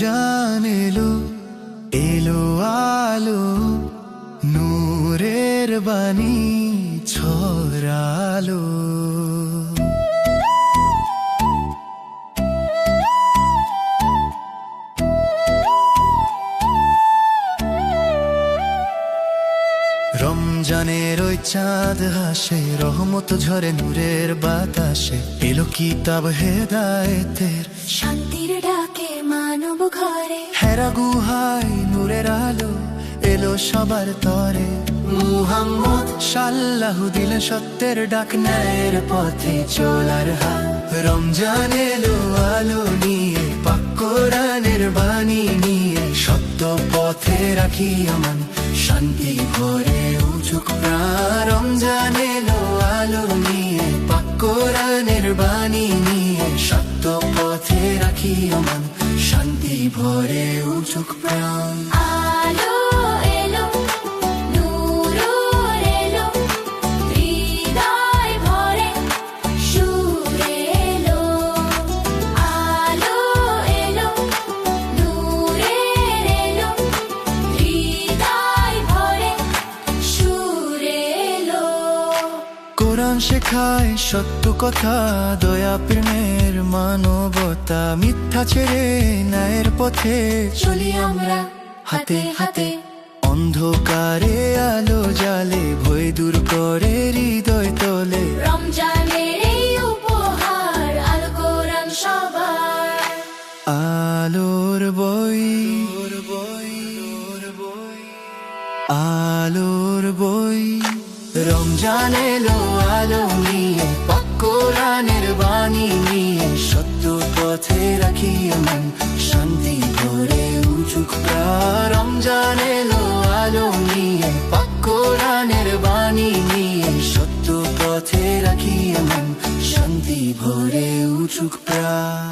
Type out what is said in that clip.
রমজান এলো এলো আলো নূরের বাণী ছড়ালো। রমজানের ওই চাঁদ হাসে, রহমত ঝরে নূরের বাতাসে, এলো কিতাব হেদায়েতের, শান্তির ডাকে মানব ঘরে। হেরা গুহায় নূরের আলো এলো সবার তরে। মুহাম্মদ সাল্লাহু দিলেন সত্যের ডাক, ন্যায়ের পথে চলার হাত। রমজান এলো আলো নিয়ে, পাক কোরআনের বাণী নিয়ে, সত্য পথে রাখি আমান, শান্তি ভরে উঠুক প্রাণ। রমজান এলো আলো নিয়ে, পাক কোরআনের বাণী নিয়ে, সত্য পথে রাখি আমান, শান্তি ভরে উঠুক প্রাণ। আলো এলো, নূর এলো, হৃদয় ভরে সুর এলো। আলো এলো, নূর এলো, হৃদয় ভরে সুর এলো। কোরআন শেখায় সত্য কথা, দয়া প্রেমের মানবতা, মিথ্যা ছেড়ে ন্যায়ের পথে চলি আমরা হাতে হাতে। অন্ধকারে আলো জালে, ভয় দূর করে হৃদয় তোলে। রমজানের এই উপহার, আল কোরআন সবার। আলোর বই আলোর বই। রমজান এলো আলো নিয়ে, পাক কোরআনের বাণী নিয়ে, সত্য পথে রাখি আমান, শান্তি ভরে উঠুক প্রাণ। রমজান এলো আলো নিয়ে, পাক কোরআনের বাণী নিয়ে, সত্য পথে রাখি আমান, শান্তি ভরে উঠুক প্রাণ।